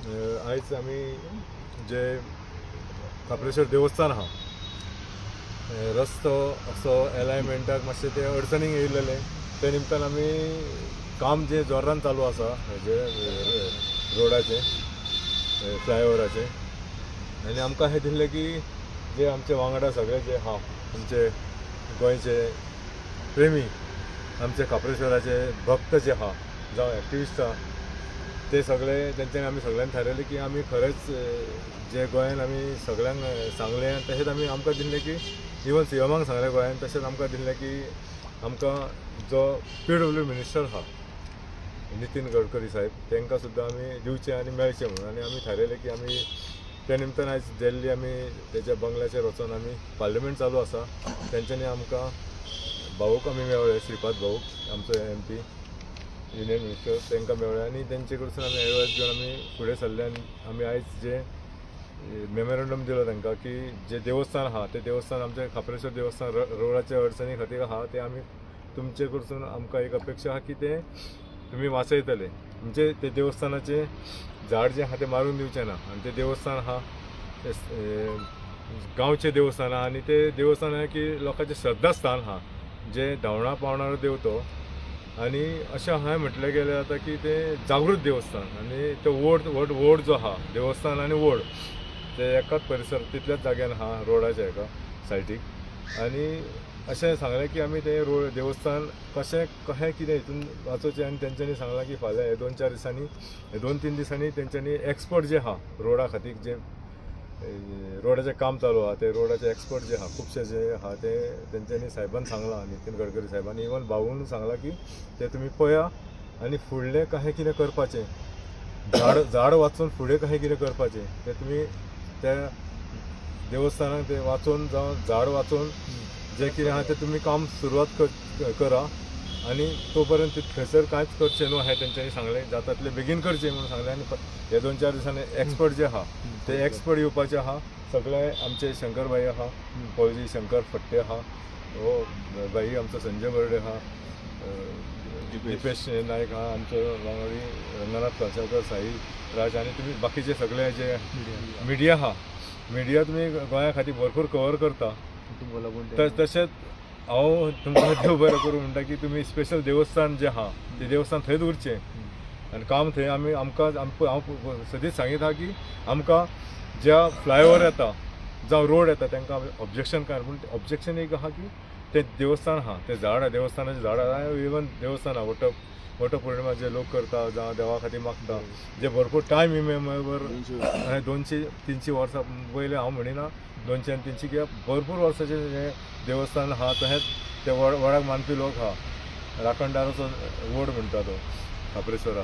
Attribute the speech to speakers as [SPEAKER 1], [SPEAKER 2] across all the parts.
[SPEAKER 1] आयज आमी जे खापरेश्वर देवस्थान आहा रस्तो असो अलायमेंटाक मातशें ते अडचणीक येयलेले ते निमतान आमी काम जे जोरान चालू आसा हेजे रोडाचे फ्लायओवराचे आनी आमकां हें दिल्लें की जे आमचे वांगडा सगळे जे आहा आमचे गोंयचे प्रेमी आमचे खापरेश्वराचे भक्त जे आहा जावं एक्टिविस्ट आहा ते सगळे तेंच्यांनी आमी सगळ्यांनी थारायलें की आमी खरेंच जे गोंयान आमी सगळ्यांक सांगलें तशेंच आमी आमकां दिल्लें की इवन सीएमाक सांगलें गोंयान तशेंच आमकां दिल्लें की आमकां जो PW मिनिस्टर आहा नितीन गडकरी साहेब तांकां सुद्दां आमी दिवचें आनी मेळचें म्हणून आनी आमी थारायलें की आमी त्या निमतान आयज दिल्ली आमी तेच्या बंगल्याचेर वचून आमी पार्लिमेंट चालू आसा तेंच्यांनी आमकां भाऊक आमी मेळ्ळे श्रीपाद भाऊक आमचो MP युनियन मिनिस्टर तांकां मेळ्ळे आनी तेंचे कडसून आमी एडवायस घेवन आमी फुडें सरले आनी आमी आयज जे मेमोरेंडम दिलो तांकां की जे देवस्थान आहा ते देवस्थान आमचे खापरेश्वर देवस्थान रोडाचे अडचणी खातीर आहा ते आमी तुमचे कडसून आमकां एक अपेक्षा आहा की ते तुमी वाचयतले म्हणजे ते देवस्थानाचे झाड जे आहा ते मारून दिवचें ना आनी ते देवस्थान आहा ते गांवचें देवस्थान आहा आनी ते देवस्थान आहा की लोकांचें श्रद्धास्थान आहा जे धांवणा पावणारो देव तो आनी अशें हांवें म्हटलें गेलें जाता की ते जागृत देवस्थान आनी तो वोड जो आहा देवस्थान आनी वोड ते एकाच परिसर तितल्याच जाग्यान आहा रोडाच्या एका सायटीक आनी अशें सांगलें की आमी ते देवस्थान कशें कितें हितून वाचोवचें आनी तेंच्यांनी सांगलां की फाल्यां हे 2-4 दिसांनी 2-3 दिसांनी तेंच्यांनी एक्सपर्ट जे आहा रोडा खातीर जे रोडाचें काम चालू आहा ते रोडाचे एक्सपर्ट जे आहा खुबशे जे आहा ते तेंच्यांनी साहेबान सांगलां नितीन गडकरी साहेबांनी इवन भाऊन सांगलां की ते तुमी पळया आनी फुडलें कशें कितें करपाचें झाड वाचून फुडें कशें कितें करपाचें ते तुमी त्या देवस्थानाक ते वाचून जावं झाड वाचून जे कितें आहा ते तुमी काम सुरवात करा आनी तो पर्यंत थंयसर कांयच करचें न्हू हें तेंच्यांनी सांगलें जाता तितलें बेगीन करचें म्हणून सांगलें आनी हे 2-4 दिसांनी एक्सपर्ट जे आहा ते एक्सपर्ट येवपाचे आहा सगळे आमचे शंकर भाई आहा पौलजी शंकर फट्टे आहा हो भाई आमचो संजय बर्डे आहा दिपेश नायक आहा आमचो वांगडी रंगनाथ कालशेकर साई राज आनी तुमी बाकीचे सगळे जे मिडिया आहा मिडिया तुमी गोंया खातीर भरपूर कवर करता तशेंच हांव तुमकां देव बरें करूं म्हणटा की तुमी स्पेशल देवस्थान जें आहा तें देवस्थान थंयच उरचें आनी काम थंय आमी आमकां हांव सदींच सांगीत आहा की आमकां ज्या फ्लायओवर येता जावं रोड येता तांकां ऑब्जेक्शन कांय पूण ऑब्जेक्शन एक आहा की तें देवस्थान आहा तें झाड आहा देवस्थानाचें झाड आहा इवन देवस्थान आहा वटपौर्णिमा जे लोक करता जावं देवा खातीर मागता जे भरपूर टायम इमेबर 200-300 वर्सां पयलीं हांव म्हणिना 200-300 कित्याक भरपूर वर्साचे जे देवस्थान आहा तशेंच ते वडाक मानपी लोक आहा राखणदाराचो वड म्हणटा तो खापरेश्वरा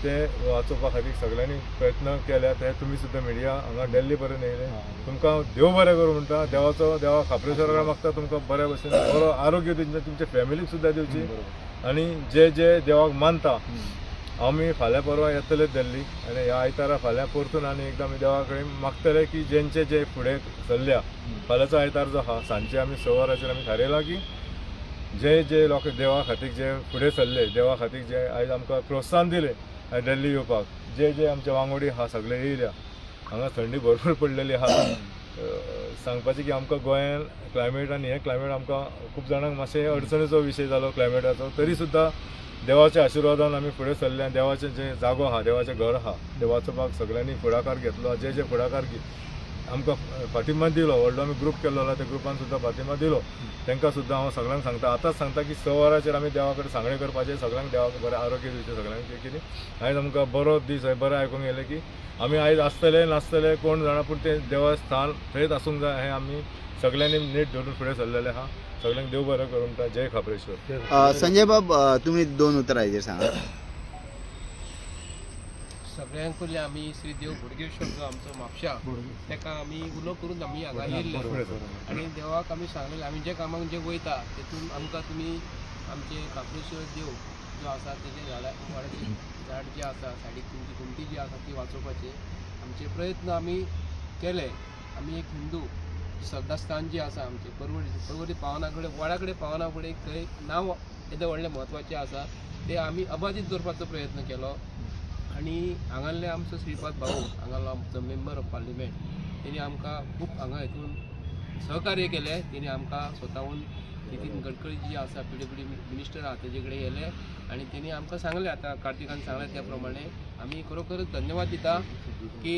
[SPEAKER 1] ते वाचोवपा खातीर सगळ्यांनी प्रयत्न केल्या ते तुमी सुद्दां मिडिया हांगा दिल्ली पर्यंत येयले तुमकां देव बरें करूं म्हणटा देवा खापरेश्वरा मागता तुमकां बऱ्या भशेन बरो आरोग्य दिवचें तुमच्या फॅमिलीक सुद्दां दिवची आनी जे देवाक मानता आमी फाल्यां परवा येतले दिल्ली आनी ह्या आयतारा फाल्यां परतून आनी एकदां आमी देवा कडेन मागतले की जेंचे जे फुडें चल्ल्या फाल्यांचो आयतार जो आहा सांजचे आमी 6 वरांचेर आमी थारयलां की जे लोक देवा खातीर जे फुडें चल्ले देवा खातीर जे आयज आमकां प्रोत्साहन दिलें दिल्ली येवपाक जे आमचे वांगडी आहा सगळे येयल्या हांगा थंडी भरपूर पडलेली आहा सांगपाचें की आमकां गोंयान क्लायमेट आनी हें क्लायमेट आमकां खूब जाणांक मातशें अडचणीचो विशय जालो क्लायमेटाचो तरी सुद्दां देवाच्या आशिर्वादान आमी फुडें सरले देवाचें जे जागो आहा देवाचें घर आहा ते वाचोवपाक सगळ्यांनी फुडाकार घेतलो जे फुडाकार आमकां फाटिंबा दिलो व्हडलो आमी ग्रूप केल्लो आसा त्या ग्रुपान सुद्दां फाटिंबा दिलो तांकां सुद्दां हांव सगळ्यांक सांगता आतांच सांगता की 6 वरांचेर आमी देवा कडेन सांगणे करपाचें सगळ्यांक देवाक बरें आरोग्य दिवचें सगळ्यांक कितें आयज आमकां बरो दीस बरें आयकूंक येलें की आमी आयज आसतले नासतले कोण जाणा पूण तें देवस्थान थंयच आसूंक जाय हें आमी सगळ्यांनी नीट धरून फुडें सरलेले आहा सगळ्यांक देव बरें करूं म्हणटा जय खापरेश्वर
[SPEAKER 2] संजय बाब तुमी 2 उतरां हेजेर सांगा
[SPEAKER 3] सगळ्यांक पयलीं आमी श्री देव बोडगेश्वर जो आमचो म्हापशा ताका आमी उलो करून आमी हांगा येयल्ले आनी देवाक आमी सांगलेलें आमी जे कामाक जे वयता तेतून आमकां तुमी आमचे खापरेश्वर देव जो आसा तेजे झाड जे आसा सायडीक तुमची घुमटी जी आसा ती वाचोवपाचे आमचे प्रयत्न आमी केले आमी एक हिंदू श्रद्धास्थान जे आसा आमचे पर्वरी पावना कडेन वडा कडेन पावना फुडें थंय नांव येदें व्हडलें म्हत्वाचें आसा ते आमी अबादीत दवरपाचो प्रयत्न केलो आणि हांगाले आमचो श्रीपाद भाऊ हांगालो आमचो मेंबर ऑफ पार्लिमेंट तेणी आमकां खूब हांगा हितून सहकार्य केले. तेणी आमकां स्वताहून नितीन गडकरी जी आसा PWD मिनिस्टर आहा तेजे कडेन गेले आणि तेणी आमकां सांगले, आतां कार्तिकान सांगले त्या प्रमाणे आमी खरोखरच धन्यवाद दिता की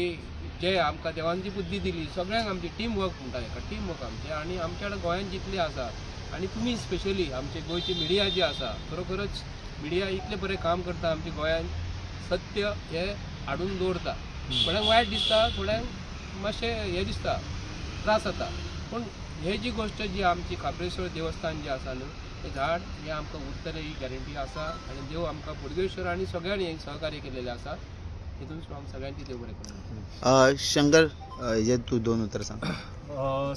[SPEAKER 3] जे आमकां देवान जी बुद्धी दिली. सगळ्यांक आमची टीम वर्क म्हणटा ताका, टीम वर्क आमचे. आणि आमच्या कडेन गोंयांत जितले आसा आणि तुमी स्पेशली आमचे गोंयची मिडिया जी आसा, खरोखरच मिडिया इतले बरें काम करता आमच्या गोंयांत. सत्य हे हाडून दवरता. थोड्यांक वायट दिसता, थोड्यांक मातशें हें दिसता, त्रास जाता. पूण हे जी गोश्ट जी आमची खापरेश्वर देवस्थान जे आसा न्हू, ते झाड हे आमकां उरतलें ही गॅरंटी आसा. आणि देव आमकां बोडगेश्वर आनी सगळ्यांनी सहकार्य केलेलें आसा. हितून आमकां सगळ्यांची देव बरें करूं.
[SPEAKER 2] शंकर, हेजे तूं 2 उतर सांग.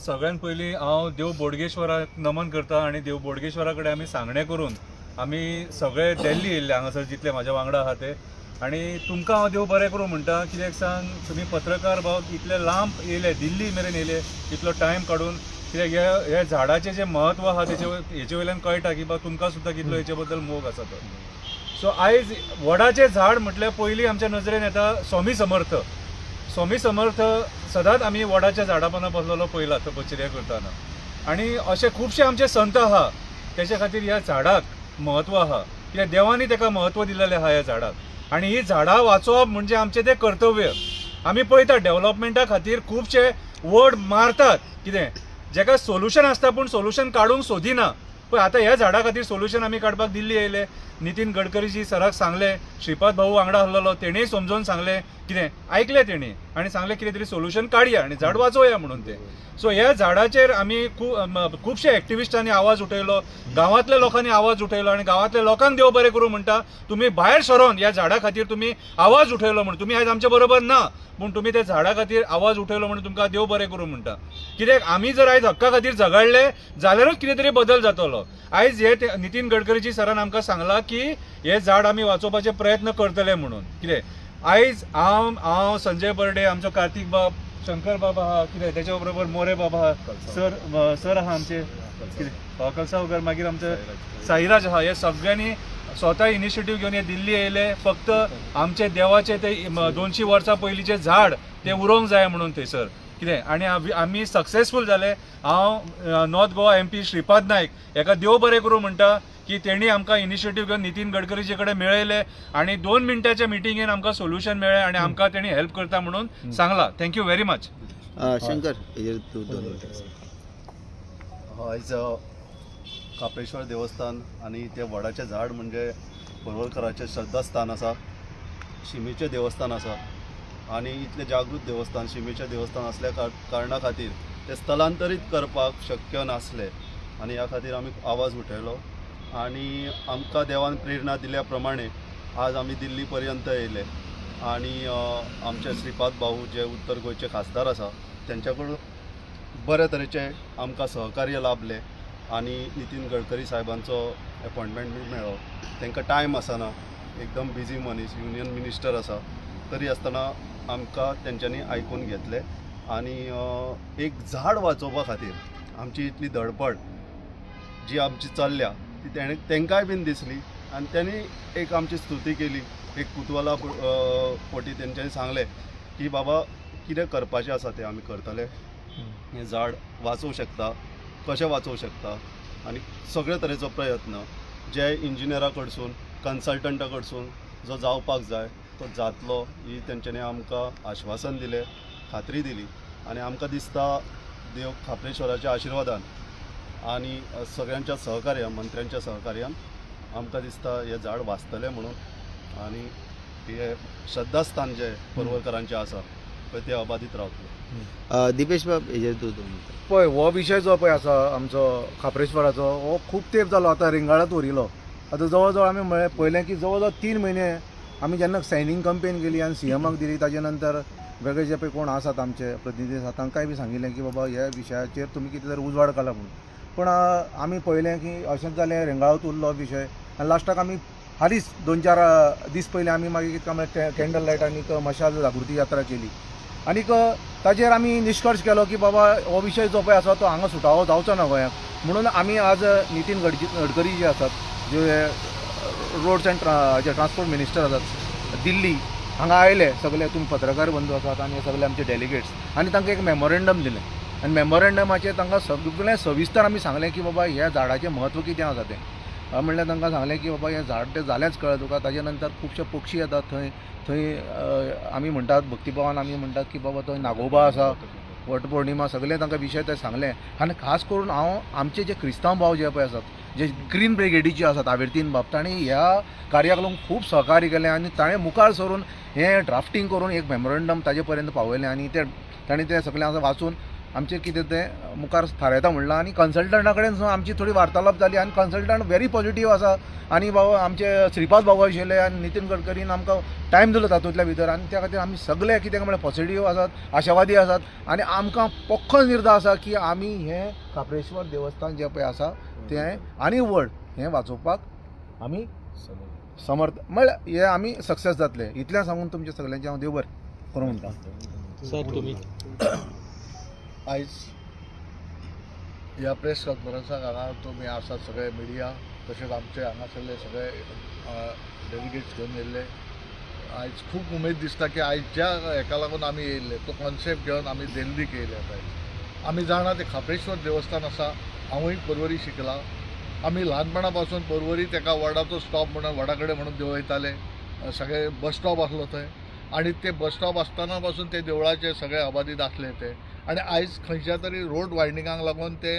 [SPEAKER 1] सगळ्यात पयलीं हांव देव बोडगेश्वराक नमन करता. आणि देव बोडगेश्वरा कडेन आमी सांगणें करून आमी सगळे दिल्ली येयल्ले हांगासर जितले म्हाज्या वांगडा आहा ते. आणि तुमकां हांव देव बरें करूं म्हणटा. कित्याक सांग, तुमी पत्रकार भाव इतले लांब येयले, दिल्ली मेरेन येयले इतलो टायम काडून. कित्याक हे झाडाचें जें म्हत्व आहा हेचे वयल्यान कळटा की तुमकां सुद्दां कितलो हेचे बद्दल मोग आसा तो. सो आयज वडाचें झाड म्हटल्यार पयलीं आमच्या नजरेन येता स्वामी समर्थ. स्वामी समर्थ सदांच आमी वडाच्या झाडा पोंदा बसलेलो पयला तपश्चर्या करतना. आनी अशे खुबशे आमचे संत आहा तेच्या खातीर ह्या झाडाक म्हत्व आहा. कित्याक देवानी ताका म्हत्व दिलेलें आहा ह्या झाडाक. आनी ही झाडां वाचोवप म्हणजे आमचें तें कर्तव्य. आमी पळयतात डेव्हलपमेंटा खातीर खुबशे वड मारतात, कितें जेका सोल्युशन आसता पूण सोल्युशन काडूंक सोदिना. पण आतां ह्या झाडा खातीर सोल्युशन आमी काडपाक दिल्ली येयले. नितीन गडकरीजी सराक सांगले, श्रीपाद भाऊ वांगडा आसलेलो तेणेय समजोवन सांगले, कितें आयकलें तेणी आनी सांगलें कितें तरी सोल्युशन काडया आनी झाड वाचोवया म्हणून ते. सो ह्या झाडाचेर आमी खुबशे एक्टिविस्टांनी आवाज उठयलो, गांवांतल्या लोकांनी आवाज उठयलो. आनी गांवांतल्या लोकांक देव बरें करूं म्हणटा, तुमी भायर सरोन ह्या झाडा खातीर तुमी आवाज उठयलो म्हणून. तुमी आयज आमचे बरोबर ना पूण तुमी त्या झाडा खातीर आवाज उठयलो म्हणून तुमकां देव बरें करूं म्हणटा. कित्याक आमी जर आयज हक्का खातीर झगडले जाल्यारूच कितें तरी बदल जातलो. आयज हे नितीन गडकरीजी सरान आमकां सांगलां की हे झाड आमी वाचोवपाचे प्रयत्न करतले म्हणून. कितें आयज हांव संजय बर्डे, आमचो कार्तिक बाब, शंकर बाबा आहा, कितें तेच्या बरोबर मोरे बाबा आहा, सर आहा आमचे, कितें कलसावकर, मागीर आमचे साईराज आहा. हे सगळ्यांनी स्वता इनिशिएटीव घेवन हे दिल्ली येयले. फक्त आमचे देवाचे ते 200 वर्सां पयलींचे झाड ते उरोवंक जाय म्हणून थंयसर. कितें आनी आमी सक्सेसफूल जाले. हांव नॉर्थ गोवा MP श्रीपाद नायक हेका देव बरें करूं म्हणटा की तेणी आमकां इनिशिएटीव घेवन नितीन गडकरीचे कडेन मेळयले आनी 2 मिनटाच्या मिटिंगेन आमकां सोल्युशन मेळ्ळें आनी आमकां तेणी हेल्प करता म्हणून सांगला. Thank you very much.
[SPEAKER 2] शंकर, हेजेर तूं 2 उतर सांग.
[SPEAKER 4] आयज कापेश्वर देवस्थान आणि ते वडाचें झाड म्हणजे पर्वरकराचें श्रद्धास्थान आसा, शिमेचें देवस्थान आसा. आणि इतलें जागृत देवस्थान, शिमेचें देवस्थान असल्या कारणा खातीर ते स्थलांतरीत करपाक शक्य नासलें. आनी ह्या खातीर आमी आवाज उठयलो. आनी आमकां देवान प्रेरणा दिल्या प्रमाणे आज आमी दिल्ली पर्यंत येयले. आनी आमचे श्रीपाद भाऊ जे उत्तर गोंयचे खासदार आसा तेंच्या कडून बरे तरेचे आमकां सहकार्य लाभलें. आनी नितीन गडकरी साहेबांचो अपॉइंटमेंट मेळ्ळो. तांकां टायम आसना, एकदम बिजी मनीस, युनियन मिनिस्टर आसा, तरी आसतना आमकां तेंच्यांनी आयकून घेतले. आनी एक झाड वाचोवपा खातीर आमची इतली धडपड जी आमची चल्ल्या ती तांकांय बीन दिसली. आनी त्यांनी एक आमची स्तुती केली. एक कुतूहला पोटी तेंच्यांनी सांगलें की बाबा कितें करपाचें आसा तें आमी करतले. हें झाड वाचोवंक शकता, कशें वाचोवंक शकता. आनी सगळे तरेचो प्रयत्न जे इंजिनियरा कडसून, कन्सल्टंटा कडसून जो जावपाक जाय तो जातलो ही तेंच्यांनी आमकां आश्वासन दिलें, खात्री दिली. आनी आमकां दिसता देव खापरेश्वराच्या आशिर्वादान आनी सगळ्यांच्या सहकार्यान, मंत्र्यांच्या सहकार्यान आमकां दिसता हें झाड वाचतलें म्हणून. आनी हे श्रद्धास्थान जे पर्वरकरांचें आसा पळय ते अबादीत रावतलें.
[SPEAKER 2] दिपेश बाब, हेजेर तूं 2 उतर.
[SPEAKER 5] पळय हो विशय जो पळय आसा आमचो खापरेश्वराचो, हो खूब तेंप जालो आतां रिंगाळत उरिलो. आतां जवळ जवळ आमी पळयलें की जवळ जवळ 3 म्हयने आमी जेन्ना सायनींग कंपेन केली आनी CMक दिली, ताजे नंतर वेगळे जे पळय कोण आसात आमचे प्रतिनिधी आसात तांकांय बी सांगिल्लें की बाबा ह्या विशयाचेर तुमी कितें तरी उजवाड घाला म्हणून. पूण आमी पळयलें की अशेंच जालें, रेंगाळत उरलो विशय. आनी लास्टाक आमी हालींच 2-4 दीस पयलीं आमी मागीर कितें काय कॅन्डल लायट आनी मशाल जागृती यात्रा केली. आनीक ताजेर आमी निश्कर्श केलो की बाबा हो विशय जो पळय आसा तो हांगा सुटावो जावचो ना गोंयांत. म्हणून आमी आज नितीन गडकरी जे आसात, जे रोड्स एंड जे ट्रान्सपोर्ट मिनिस्टर आसात दिल्ली, हांगा आयले सगळे तुमी पत्रकार बंधू आसात आनी सगळे आमचे डेलिगेट्स आनी तांकां एक मेमोरेंडम दिलें आनी मेमोरेंडमाचेर तांकां सगळें सविस्तर आमी सांगलें की बाबा ह्या झाडाचें म्हत्व कितें आसा तें म्हणल्यार तांकां सांगलें की बाबा हें झाड तें जालेंच कळ्ळें तुका ताजे नंतर खुबशे पक्षी येतात थंय आमी म्हणटात भक्तिभावान आमी म्हणटात की बाबा थंय नागोबा आसा वटपौर्णिमा सगळें तांकां विशय ते सांगलें आनी खास करून हांव आमचे जे क्रिस्तांव भाव जे पळय आसात जे ग्रीन ब्रिगेडीचे आसात आवेर्तीन बाब तांणी ह्या कार्याक लागून खूब सहकार्य केलें आनी ताणें मुखार सरून हें ड्राफ्टींग करून एक मेमोरेंडम ताजे पर्यंत पावयलें आनी ताणें तें सगळें वाचून आमचें कितें तें मुखार थारायता म्हणलां आनी कन्सल्टंटा कडेन आमची थोडी वार्तालाप जाली आनी कन्सल्टंट व्हेरी पॉझिटीव आसा आनी बाबा आमचे श्रीपाद बाबा आशिल्ले आनी नितीन गडकरीन आमकां टायम दिलो तातूंतल्या भितर आनी त्या खातीर आमी सगळे कितें म्हळ्यार पॉझिटीव आसात आशावादी आसात आनी आमकां पक्को निर्धार आसा की आमी हें काप्रेश्वर देवस्थान जें पळय आसा तें आनी व्हड हें वाचोवपाक आमी समर्थ म्हळ्यार हे आमी सक्सेस जातले इतलें सांगून तुमच्या सगळ्यांचें हांव देव बरें करूं म्हणटा
[SPEAKER 3] सर तुमी
[SPEAKER 6] आयज ह्या प्रेस कॉन्फरन्साक हांगा तुमी आसात सगळे मिडिया तशेंच आमचे हांगासरले सगळे डेलिगेट्स घेवन येयल्ले आयज खूब उमेद दिसता की आयज ज्या हेका लागून आमी येयल्ले तो कॉन्सेप्ट घेवन आमी दिल्लीक येयले आयज आमी जाणा ते खाप्रेश्वर देवस्थान आसा हांवूय पर्वरी शिकला आमी ल्हानपणा पासून पर्वरी तेका वडाचो स्टॉप म्हणून वडा कडेन म्हणून देवयताले सगळे बस स्टॉप आसलो थंय आनी ते बस स्टॉप आसतना पासून ते देवळाचे सगळे आबादीत आसले ते आनी आयज खंयच्या तरी रोड वायडिंगाक लागून ते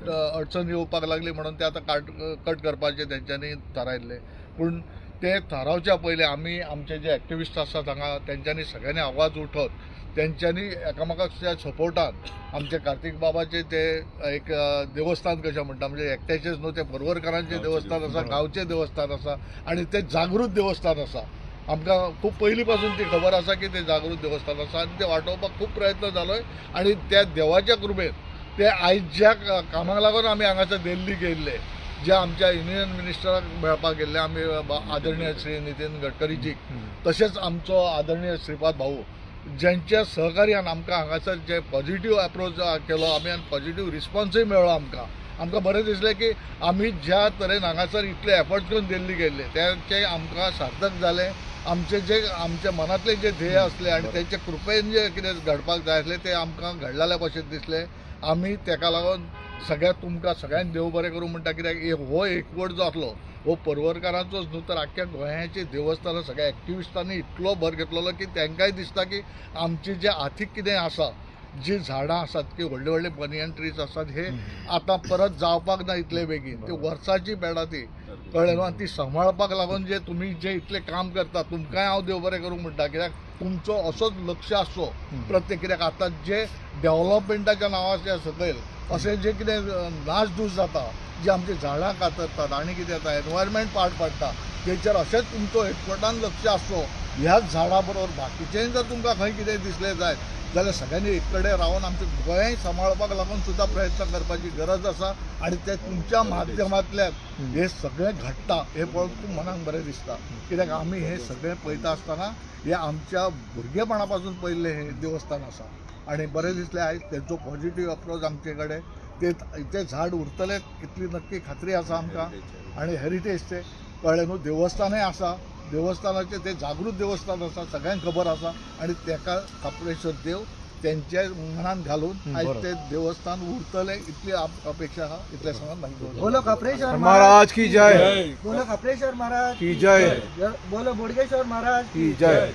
[SPEAKER 6] अडचण येवपाक लागली म्हणून ते आतां कट करपाचें तेंच्यांनी थारायल्लें पूण ते थारावच्या पयलीं आमी आमचे जे एक्टिविस्ट आसात हांगा तेंच्यांनी सगळ्यांनी आवाज उठोवन तेंच्यांनी एकामेकाच्या सपोर्टान आमचे कार्तिक बाबाचे ते एक देवस्थान कशें म्हणटा म्हणजे एकट्याचेच न्हू ते पर्वरकारांचें देवस्थान आसा गांवचें देवस्थान आसा आनी ते जागृत देवस्थान आसा आमकां खूब पयलीं पासून ती खबर आसा की ते जागृत देवस्थान आसा आनी ते वाटोवपाक खूब प्रयत्न जालोय आनी त्या देवाच्या कृपेन ते आयज ज्या कामाक लागून आमी हांगासर दिल्लीक येयल्ले जे आमच्या युनियन मिनिस्टराक मेळपाक गेल्ले आमी आदरणीय श्री नितीन गडकरीजीक तशेंच आमचो आदरणीय श्रीपाद भाऊ ज्यांच्या सहकार्यान आमकां हांगासर जे पॉझिटीव अप्रोच केलो आमी आनी पॉझिटीव रिस्पॉन्सूय मेळ्ळो आमकां बरें दिसलें की आमी ज्या तरेन हांगासर इतले एफर्ट्स करून दिल्लीक गेल्ले तेचे आमकां सार्थक जालें आमच्या मनांतले जे ध्येय आसले आनी तेंचे कृपेन जे कितें घडपाक जाय आसलें ते आमकां घडलेल्या भशेन दिसलें आमी तेका लागून तुमकां सगळ्यांक देव बरें करूं म्हणटा कित्याक हो एकवट जो आसलो हो पर्वरकारांचोच न्हू तर आख्ख्या गोंयाचे देवस्थान सगळ्या एक्टिविस्टांनी इतलो भर घेतलेलो की तांकांय दिसता की आमची जे आर्थीक कितें आसा जी झाडां आसात की व्हडले व्हडले बनियन ट्रीज आसात हे आतां परत जावपाक ना इतले बेगीन ती वर्साची बेडा ती कळ्ळें न्हू आनी ती सांबाळपाक लागून जे तुमी जे इतले काम करता तुमकांय हांव देव बरें करूं म्हणटा कित्याक तुमचो असोच लक्ष आसचो प्रत्येक कित्याक आतां जे डेव्हलपमेंटाच्या नांवाच्या सकयल अशें जे कितें नाशधूस जाता जे आमचे झाडां कातरतात आनी कितें जाता एनवायरमेंट पाड पडटा तेचेर अशेंच तुमचो एकवटान लक्ष आसचो ह्याच झाडां बरोबर बाकीचेंय जर तुमकां खंय कितें दिसलें जायत जाल्यार सगळ्यांनी एक कडेन रावन आमचें गोंय सांबाळपाक लागून सुद्दां प्रयत्न करपाची गरज आसा आनी ते तुमच्या माध्यमांतल्यान हे सगळें घडटा हे पळोवन खूब मनाक बरें दिसता कित्याक आमी हे सगळें पळयता आसतना हे आमच्या भुरगेपणा पासून पयल्लें हें देवस्थान आसा आनी बरें दिसलें आयज तेंचो पॉझिटीव अप्रोच आमचे कडेन तें झाड उरतलें इतली नक्की खात्री आसा आमकां आनी हेरिटेज तें कळ्ळें न्हू देवस्थानय आसा देवस्थानाचें तें जागृत देवस्थान आसा सगळ्यांक खबर आसा आनी तेका काप्रेश्वर देव तेंच्या मनान घालून आयज तें देवस्थान उरतलें इतली अपेक्षा आहा इतलें सांगून मागीर
[SPEAKER 7] बोलो खाप्रेश्वर
[SPEAKER 5] महाराज की जय
[SPEAKER 7] बोलो खाप्रेश्वर महाराज
[SPEAKER 5] की जय
[SPEAKER 7] बोलो बोडगेश्वर महाराज
[SPEAKER 5] की जय